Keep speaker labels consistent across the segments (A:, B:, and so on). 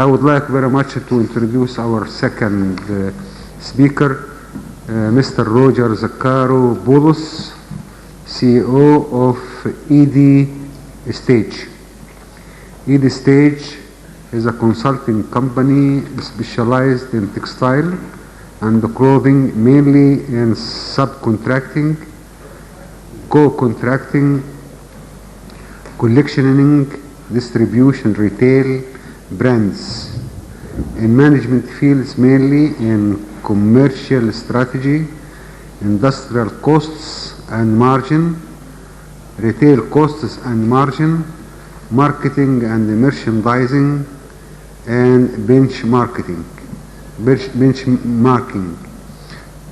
A: I would like very much to introduce our second speaker, Mr. Roger Zakharopoulos, CEO of ED Stage. ED Stage is a consulting company specialized in textile and clothing, mainly in subcontracting, co-contracting, collectioning, distribution, retail, brands. In management fields, mainly in commercial strategy, industrial costs and margin, retail costs and margin, marketing and merchandising, and benchmarking.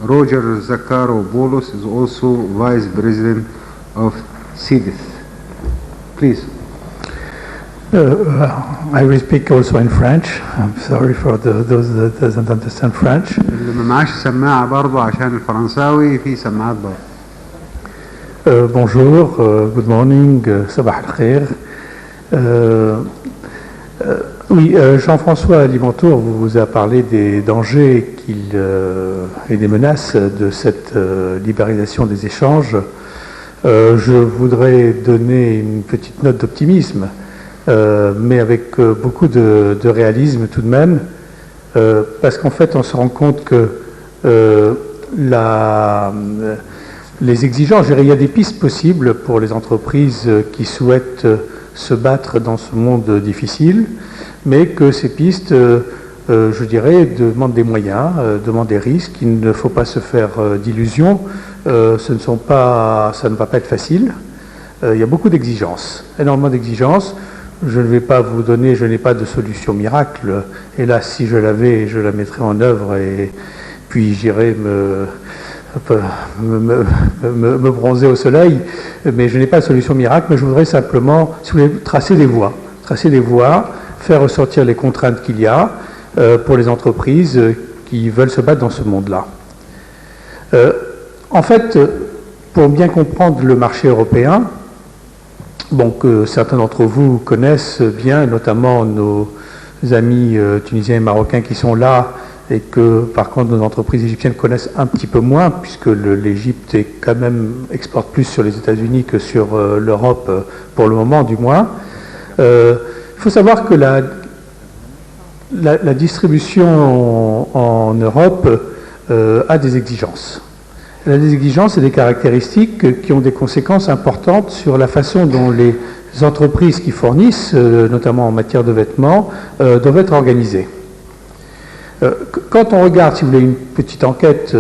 A: Roger Zakharopoulos is also Vice President of CEDIF. Please.
B: I will speak also in French. I'm sorry for those that doesn't understand French.
A: اللي ما معاش سماعة برضه عشان الفرنساوي في سماعات برضه.
B: Bonjour, good morning, sabah al-khair. Oui, Jean-François Limantour vous a parlé des dangers et des menaces de cette libéralisation des échanges. Je voudrais donner une petite note d'optimisme, mais avec beaucoup de réalisme tout de même, parce qu'en fait on se rend compte que les exigences, il y a des pistes possibles pour les entreprises qui souhaitent se battre dans ce monde difficile, mais que ces pistes, je dirais, demandent des moyens, demandent des risques. Il ne faut pas se faire d'illusions. Ça ne va pas être facile. Il y a beaucoup d'exigences, énormément d'exigences. Je ne vais pas vous donner, je n'ai pas de solution miracle. Et là, si je l'avais, je la mettrais en œuvre et puis j'irais me bronzer au soleil. Mais je n'ai pas de solution miracle, mais je voudrais simplement, si vous voulez, tracer des voies, faire ressortir les contraintes qu'il y a pour les entreprises qui veulent se battre dans ce monde-là. En fait, pour bien comprendre le marché européen, bon, que certains d'entre vous connaissent bien, notamment nos amis tunisiens et marocains qui sont là, et que par contre nos entreprises égyptiennes connaissent un petit peu moins, puisque l'Égypte exporte plus sur les États-Unis que sur l'Europe, pour le moment du moins. Il faut savoir que la distribution en Europe a des exigences. Elle a des exigences et des caractéristiques qui ont des conséquences importantes sur la façon dont les entreprises qui fournissent, notamment en matière de vêtements, doivent être organisées. Quand on regarde, si vous voulez, une petite enquête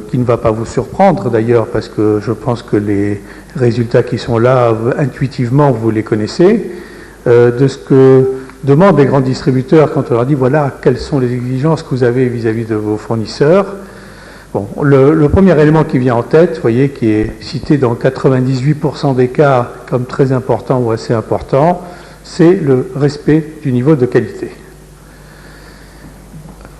B: qui ne va pas vous surprendre d'ailleurs, parce que je pense que les résultats qui sont là, intuitivement, vous les connaissez, de ce que demandent les grands distributeurs quand on leur dit voilà quelles sont les exigences que vous avez vis-à-vis de vos fournisseurs. Bon, le premier élément qui vient en tête, vous voyez, qui est cité dans 98% des cas comme très important ou assez important, c'est le respect du niveau de qualité.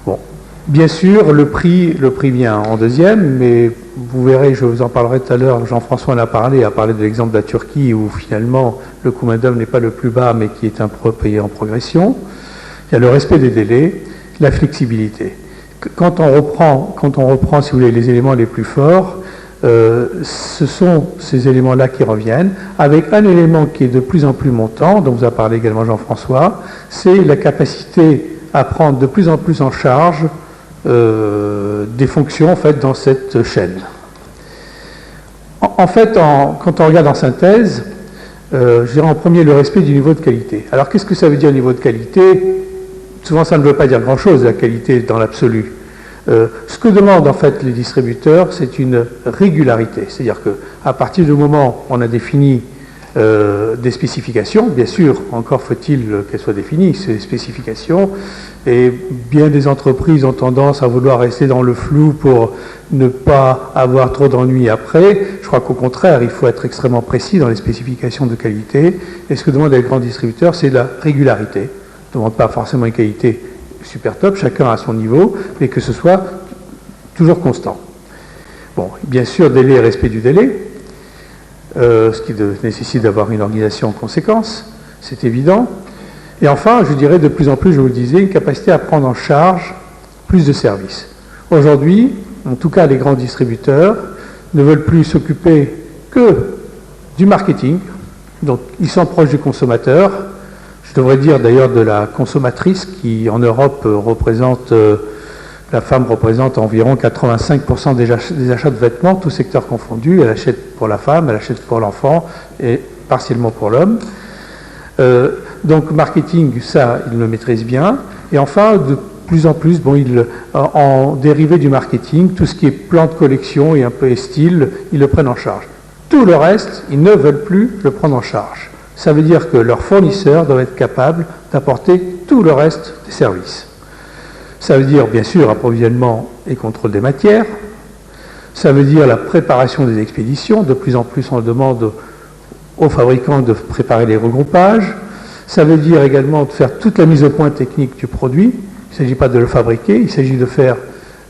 B: Bon, bien sûr, le prix vient en deuxième, mais vous verrez, je vous en parlerai tout à l'heure, Jean-François en a parlé de l'exemple de la Turquie où finalement le coût main-d'œuvre n'est pas le plus bas, mais qui est un pays en progression. Il y a le respect des délais, la flexibilité. Quand on reprend, si vous voulez, les éléments les plus forts, ce sont ces éléments-là qui reviennent, avec un élément qui est de plus en plus montant, dont vous a parlé également Jean-François, c'est la capacité à prendre de plus en plus en charge des fonctions en fait, dans cette chaîne. En fait, quand on regarde en synthèse, je dirais en premier le respect du niveau de qualité. Alors qu'est-ce que ça veut dire niveau de qualité ? Souvent, ça ne veut pas dire grand-chose, la qualité dans l'absolu. Ce que demandent en fait les distributeurs, c'est une régularité. C'est-à-dire qu'à partir du moment où on a défini des spécifications, bien sûr, encore faut-il qu'elles soient définies, ces spécifications, et bien des entreprises ont tendance à vouloir rester dans le flou pour ne pas avoir trop d'ennuis après. Je crois qu'au contraire, il faut être extrêmement précis dans les spécifications de qualité. Et ce que demandent les grands distributeurs, c'est la régularité. Ne demande pas forcément une qualité super top, chacun à son niveau, mais que ce soit toujours constant. Bon, bien sûr, délai et respect du délai, ce qui nécessite d'avoir une organisation en conséquence, c'est évident. Et enfin, je dirais de plus en plus, je vous le disais, une capacité à prendre en charge plus de services. Aujourd'hui, en tout cas les grands distributeurs, ne veulent plus s'occuper que du marketing, donc ils sont proches du consommateur, je devrais dire d'ailleurs de la consommatrice qui en Europe représente, la femme représente environ 85% des achats de vêtements, tous secteurs confondus. Elle achète pour la femme, elle achète pour l'enfant et partiellement pour l'homme. Donc marketing, ça, ils le maîtrisent bien. Et enfin, de plus en plus, en dérivé du marketing, tout ce qui est plan de collection et un peu style, ils le prennent en charge. Tout le reste, ils ne veulent plus le prendre en charge. Ça veut dire que leurs fournisseurs doivent être capables d'apporter tout le reste des services. Ça veut dire, bien sûr, approvisionnement et contrôle des matières. Ça veut dire la préparation des expéditions. De plus en plus, on demande aux fabricants de préparer les regroupages. Ça veut dire également de faire toute la mise au point technique du produit. Il ne s'agit pas de le fabriquer, il s'agit de faire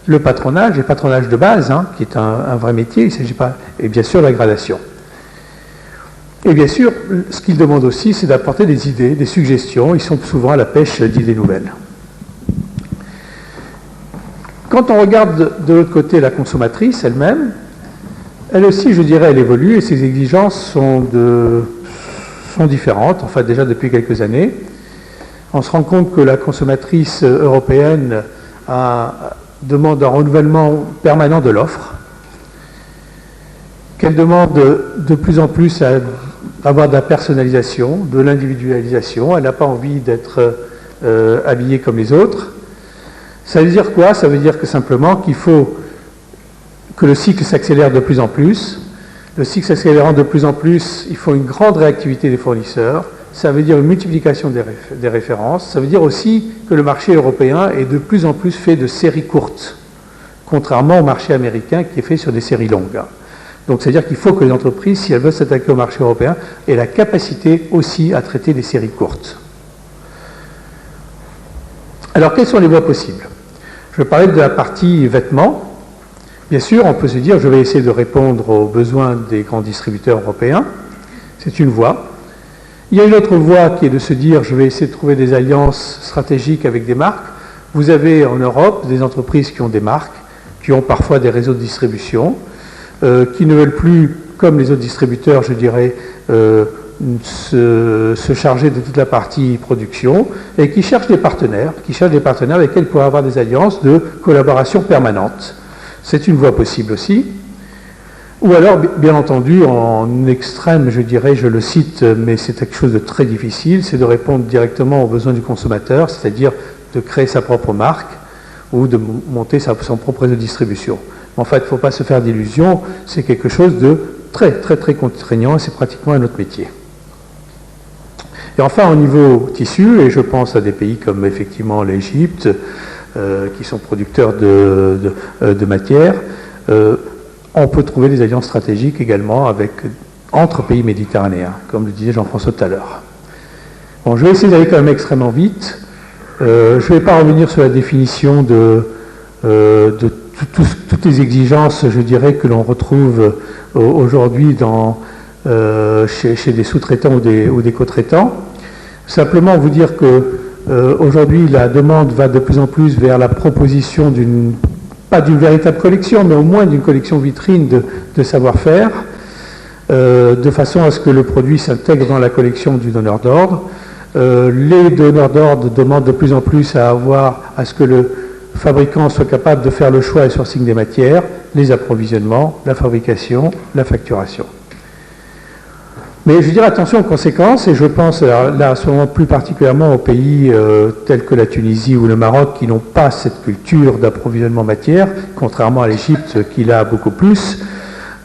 B: le patronage de base, qui est un vrai métier. Il ne s'agit pas, et bien sûr, la gradation. Et bien sûr, ce qu'ils demandent aussi, c'est d'apporter des idées, des suggestions. Ils sont souvent à la pêche d'idées nouvelles. Quand on regarde de l'autre côté la consommatrice elle-même, elle aussi, je dirais, elle évolue et ses exigences sont différentes, enfin déjà depuis quelques années. On se rend compte que la consommatrice européenne demande un renouvellement permanent de l'offre, qu'elle demande de plus en plus à avoir de la personnalisation, de l'individualisation. Elle n'a pas envie d'être habillée comme les autres. Ça veut dire quoi? Ça veut dire que simplement qu'il faut que le cycle s'accélère de plus en plus. Le cycle s'accélérant de plus en plus, il faut une grande réactivité des fournisseurs. Ça veut dire une multiplication des références. Ça veut dire aussi que le marché européen est de plus en plus fait de séries courtes, contrairement au marché américain qui est fait sur des séries longues. Donc c'est-à-dire qu'il faut que les entreprises, si elles veulent s'attaquer au marché européen, aient la capacité aussi à traiter des séries courtes. Alors quelles sont les voies possibles? Je vais parler de la partie vêtements. Bien sûr, on peut se dire, je vais essayer de répondre aux besoins des grands distributeurs européens. C'est une voie. Il y a une autre voie qui est de se dire, je vais essayer de trouver des alliances stratégiques avec des marques. Vous avez en Europe des entreprises qui ont des marques, qui ont parfois des réseaux de distribution, qui ne veulent plus, comme les autres distributeurs, je dirais, se charger de toute la partie production et qui cherchent des partenaires avec lesquels pourraient avoir des alliances de collaboration permanente. C'est une voie possible aussi. Ou alors, bien entendu, en extrême, je dirais, je le cite, mais c'est quelque chose de très difficile, c'est de répondre directement aux besoins du consommateur, c'est-à-dire de créer sa propre marque ou de monter son propre réseau de distribution. En fait, il ne faut pas se faire d'illusions, c'est quelque chose de très, très, très contraignant et c'est pratiquement un autre métier. Et enfin, au niveau tissu, et je pense à des pays comme effectivement l'Égypte, qui sont producteurs de matières, on peut trouver des alliances stratégiques également entre pays méditerranéens, comme le disait Jean-François tout à l'heure. Bon, je vais essayer d'aller quand même extrêmement vite. Je ne vais pas revenir sur la définition de toutes les exigences, je dirais, que l'on retrouve aujourd'hui chez des sous-traitants ou des co-traitants. Simplement vous dire que aujourd'hui la demande va de plus en plus vers la proposition pas d'une véritable collection, mais au moins d'une collection vitrine de savoir-faire, de façon à ce que le produit s'intègre dans la collection du donneur d'ordre. Les donneurs d'ordre demandent de plus en plus à ce que le fabricant soit capable de faire le choix et le sourcing des matières, les approvisionnements, la fabrication, la facturation. Mais je dirais attention aux conséquences, et je pense là à ce moment plus particulièrement aux pays tels que la Tunisie ou le Maroc qui n'ont pas cette culture d'approvisionnement matière, contrairement à l'Égypte qui l'a beaucoup plus.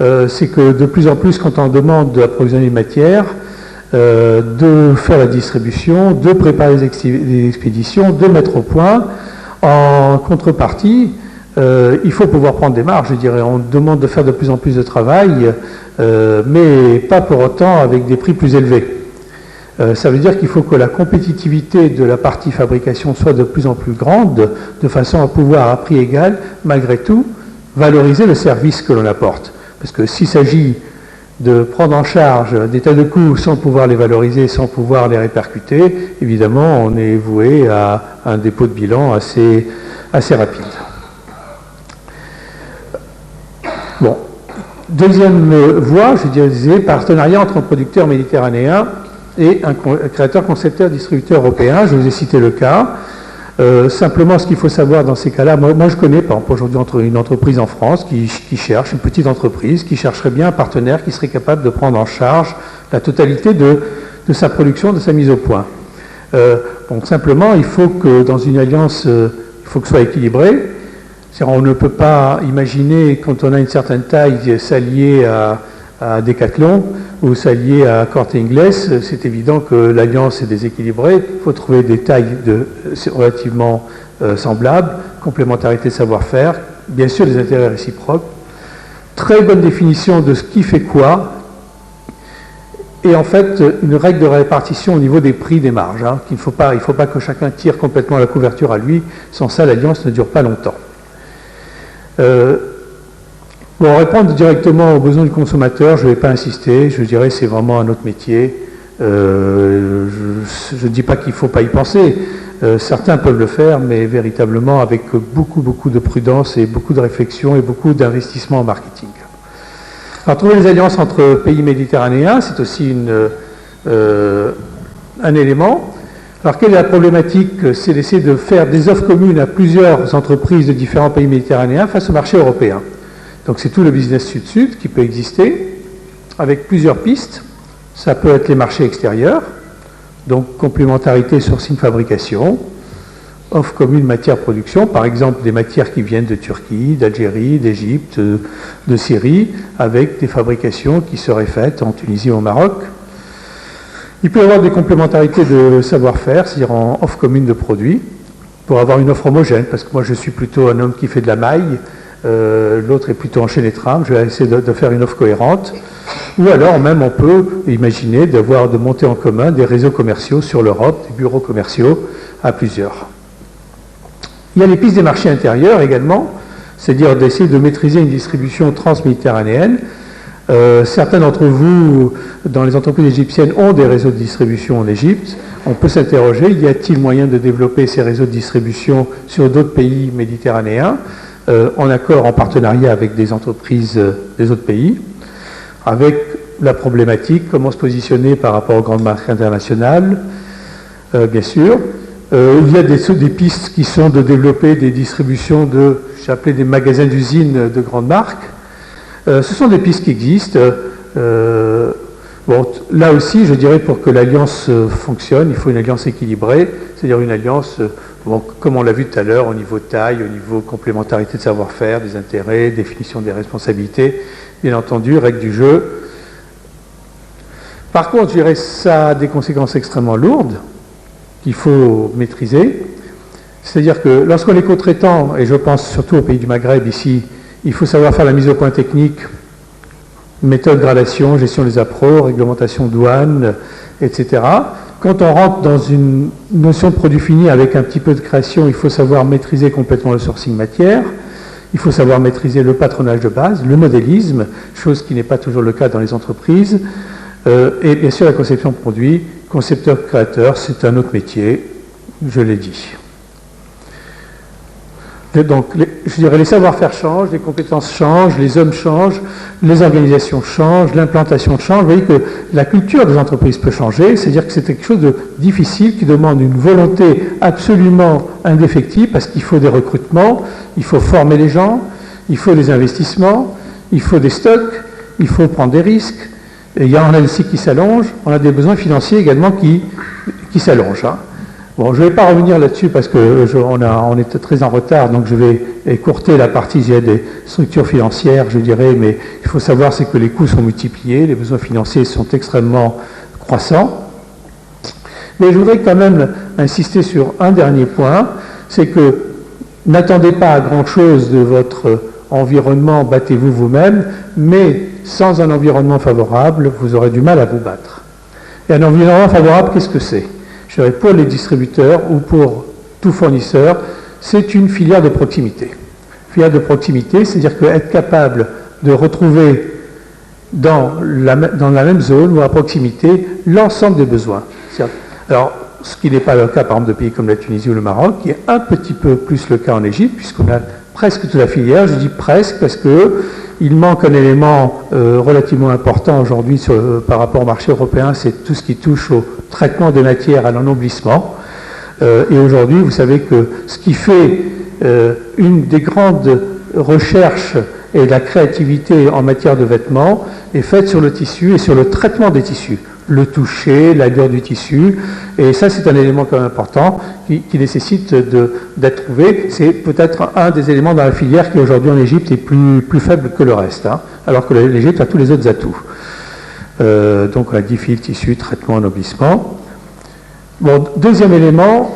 B: C'est que de plus en plus, quand on demande d'approvisionner une matière, de faire la distribution, de préparer les expéditions, de mettre au point, en contrepartie, il faut pouvoir prendre des marges, je dirais. On demande de faire de plus en plus de travail, mais pas pour autant avec des prix plus élevés. Ça veut dire qu'il faut que la compétitivité de la partie fabrication soit de plus en plus grande, de façon à pouvoir, à prix égal, malgré tout, valoriser le service que l'on apporte. Parce que s'il s'agit de prendre en charge des tas de coûts sans pouvoir les valoriser, sans pouvoir les répercuter, évidemment, on est voué à un dépôt de bilan assez rapide. Bon. Deuxième voie, je disais, partenariat entre un producteur méditerranéen et un créateur, concepteur, distributeur européen. Je vous ai cité le cas. Simplement, ce qu'il faut savoir dans ces cas-là, moi je connais par exemple aujourd'hui une entreprise en France qui cherche, une petite entreprise, qui chercherait bien un partenaire qui serait capable de prendre en charge la totalité de sa production, de sa mise au point. Donc simplement, il faut que dans une alliance, il faut que ce soit équilibré. On ne peut pas imaginer, quand on a une certaine taille, s'allier à Decathlon ou s'allier à Corte Inglés. C'est évident que l'alliance est déséquilibrée. Il faut trouver des tailles relativement semblables, complémentarité de savoir-faire, bien sûr des intérêts réciproques, très bonne définition de ce qui fait quoi, et en fait une règle de répartition au niveau des prix, des marges. Il ne faut pas que chacun tire complètement la couverture à lui. Sans ça, l'alliance ne dure pas longtemps. Pour répondre directement aux besoins du consommateur, je ne vais pas insister, je dirais que c'est vraiment un autre métier. Je ne dis pas qu'il ne faut pas y penser, certains peuvent le faire, mais véritablement avec beaucoup de prudence et beaucoup de réflexion et beaucoup d'investissement en marketing. Alors, trouver des alliances entre pays méditerranéens, c'est aussi un élément. Alors, quelle est la problématique? C'est d'essayer de faire des offres communes à plusieurs entreprises de différents pays méditerranéens face au marché européen. Donc, c'est tout le business sud-sud qui peut exister, avec plusieurs pistes. Ça peut être les marchés extérieurs, donc complémentarité sourcing fabrication, offre commune matière-production, par exemple des matières qui viennent de Turquie, d'Algérie, d'Égypte, de Syrie, avec des fabrications qui seraient faites en Tunisie ou au Maroc. Il peut y avoir des complémentarités de savoir-faire, c'est-à-dire en offre commune de produits, pour avoir une offre homogène, parce que moi je suis plutôt un homme qui fait de la maille, l'autre est plutôt en chaîne et trame, je vais essayer de faire une offre cohérente. Ou alors même on peut imaginer de monter en commun des réseaux commerciaux sur l'Europe, des bureaux commerciaux à plusieurs. Il y a les pistes des marchés intérieurs également, c'est-à-dire d'essayer de maîtriser une distribution transméditerranéenne. Certains d'entre vous, dans les entreprises égyptiennes, ont des réseaux de distribution en Égypte. On peut s'interroger, y a-t-il moyen de développer ces réseaux de distribution sur d'autres pays méditerranéens, en accord, en partenariat avec des entreprises des autres pays, avec la problématique, comment se positionner par rapport aux grandes marques internationales, bien sûr. Il y a des pistes qui sont de développer des distributions j'ai appelé des magasins d'usines de grandes marques. Ce sont des pistes qui existent. Bon, là aussi, je dirais, pour que l'alliance fonctionne, il faut une alliance équilibrée, c'est-à-dire une alliance, comme on l'a vu tout à l'heure, au niveau taille, au niveau complémentarité de savoir-faire, des intérêts, définition des responsabilités, bien entendu, règles du jeu. Par contre, je dirais, ça a des conséquences extrêmement lourdes qu'il faut maîtriser. C'est-à-dire que lorsqu'on est co-traitant, et je pense surtout aux pays du Maghreb ici, il faut savoir faire la mise au point technique, méthode, gradation, gestion des appros, réglementation douane, etc. Quand on rentre dans une notion de produit fini avec un petit peu de création, il faut savoir maîtriser complètement le sourcing matière, il faut savoir maîtriser le patronage de base, le modélisme, chose qui n'est pas toujours le cas dans les entreprises, et bien sûr la conception de produits, concepteur-créateur, c'est un autre métier, je l'ai dit. Donc, je dirais, les savoir-faire changent, les compétences changent, les hommes changent, les organisations changent, l'implantation change. Vous voyez que la culture des entreprises peut changer, c'est-à-dire que c'est quelque chose de difficile qui demande une volonté absolument indéfectible parce qu'il faut des recrutements, il faut former les gens, il faut des investissements, il faut des stocks, il faut prendre des risques. Et on a des cycles qui s'allongent, on a des besoins financiers également qui s'allongent. Bon, je ne vais pas revenir là-dessus parce qu'on est très en retard, donc je vais écourter la partie des structures financières, je dirais, mais il faut savoir c'est que les coûts sont multipliés, les besoins financiers sont extrêmement croissants. Mais je voudrais quand même insister sur un dernier point, c'est que n'attendez pas à grand-chose de votre environnement, battez-vous vous-même, mais sans un environnement favorable, vous aurez du mal à vous battre. Et un environnement favorable, qu'est-ce que c'est ? Je dirais pour les distributeurs ou pour tout fournisseur, c'est une filière de proximité. Filière de proximité, c'est-à-dire qu'être capable de retrouver dans la même zone ou à proximité l'ensemble des besoins. Alors, ce qui n'est pas le cas, par exemple, de pays comme la Tunisie ou le Maroc, qui est un petit peu plus le cas en Égypte, puisqu'on a presque toute la filière. Je dis presque parce qu'il manque un élément relativement important aujourd'hui par rapport au marché européen, c'est tout ce qui touche au traitement des matières à l'ennoblissement. Et aujourd'hui, vous savez que ce qui fait une des grandes recherches et la créativité en matière de vêtements est faite sur le tissu et sur le traitement des tissus. Le toucher, la dure du tissu, et ça c'est un élément quand même important qui nécessite d'être trouvé. C'est peut-être un des éléments dans la filière qui aujourd'hui en Égypte est plus faible que le reste, hein, alors que l'Égypte a tous les autres atouts. Donc on a dit fil, tissu, traitement, ennoblissement. Bon, deuxième élément,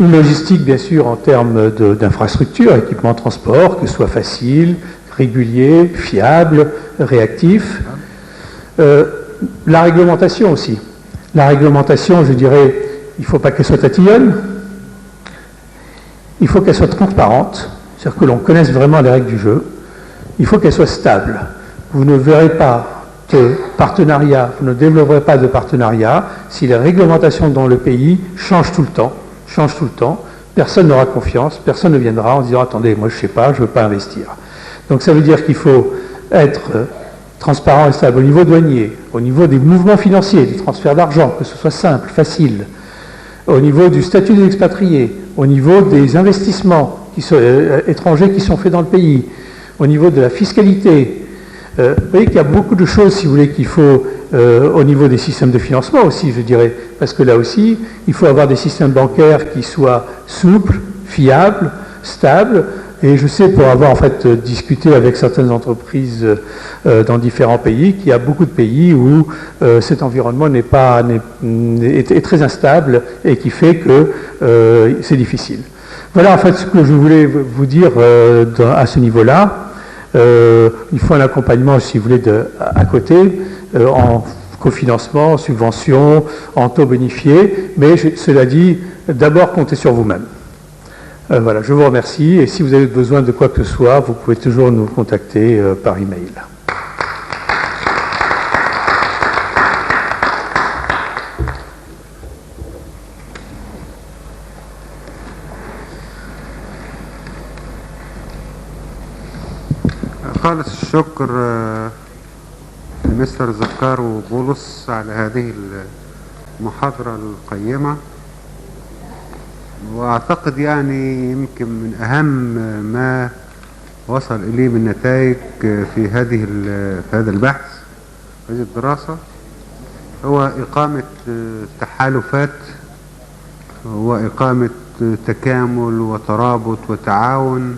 B: une logistique bien sûr en termes d'infrastructure, équipement de transport, que ce soit facile, régulier, fiable, réactif. La réglementation aussi. La réglementation, je dirais, il ne faut pas qu'elle soit tatillonne, il faut qu'elle soit transparente, c'est-à-dire que l'on connaisse vraiment les règles du jeu, il faut qu'elle soit stable. Vous ne verrez pas de partenariat, vous ne développerez pas de partenariat si les réglementations dans le pays changent tout le temps, personne n'aura confiance, personne ne viendra en disant « attendez, moi je ne sais pas, je ne veux pas investir ». Donc ça veut dire qu'il faut être transparent et stable au niveau douanier, au niveau des mouvements financiers, du transfert d'argent, que ce soit simple, facile, au niveau du statut des expatriés, au niveau des investissements étrangers qui sont faits dans le pays, au niveau de la fiscalité. Vous voyez qu'il y a beaucoup de choses, si vous voulez, qu'il faut au niveau des systèmes de financement aussi, je dirais, parce que là aussi, il faut avoir des systèmes bancaires qui soient souples, fiables, stables. Et je sais, pour avoir en fait discuté avec certaines entreprises dans différents pays, qu'il y a beaucoup de pays où cet environnement est très instable et qui fait que c'est difficile. Voilà en fait ce que je voulais vous dire à ce niveau-là. Il faut un accompagnement, si vous voulez, à côté, en cofinancement, en subvention, en taux bonifié, mais cela dit, d'abord comptez sur vous-même. Voilà, je vous remercie et si vous avez besoin de quoi que ce soit, vous pouvez toujours nous contacter par email.
A: خالص الشكر لمستر زكار وبولس على هذه المحاضرة القيمة، واعتقد يعني يمكن من اهم ما وصل اليه من نتائج في هذا البحث، هذه الدراسة، هو اقامة تحالفات واقامة تكامل وترابط وتعاون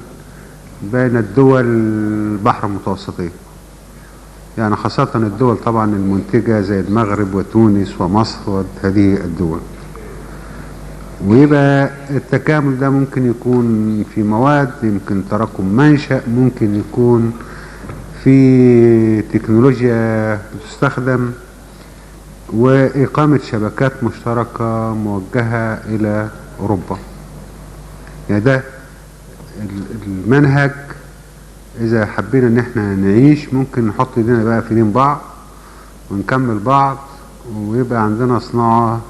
A: بين الدول البحر المتوسطية، يعني خاصة الدول طبعا المنتجة زي المغرب وتونس ومصر وهذه الدول. ويبقى التكامل ده ممكن يكون في مواد، يمكن تراكم منشأ، ممكن يكون في تكنولوجيا بتستخدم، وإقامة شبكات مشتركة موجهة إلى أوروبا. يعني ده المنهج إذا حبينا إن احنا نعيش، ممكن نحط ايدينا بقى في ايدين بعض ونكمل بعض ويبقى عندنا صناعة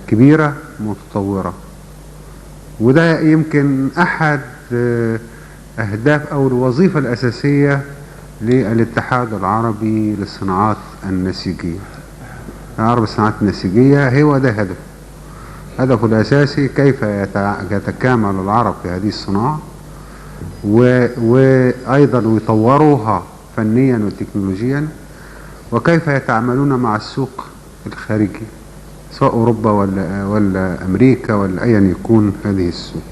A: كبيرة متطورة. وده يمكن أحد أهداف أو الوظيفة الأساسية للاتحاد العربي للصناعات النسيجية. العرب الصناعات النسيجية هو ده هدفه الأساسي، كيف يتكامل العرب في هذه الصناعة وأيضا يطوروها فنيا وتكنولوجيا، وكيف يتعاملون مع السوق الخارجي سواء أوروبا ولا أمريكا ولا أيا يكون هذه السوق.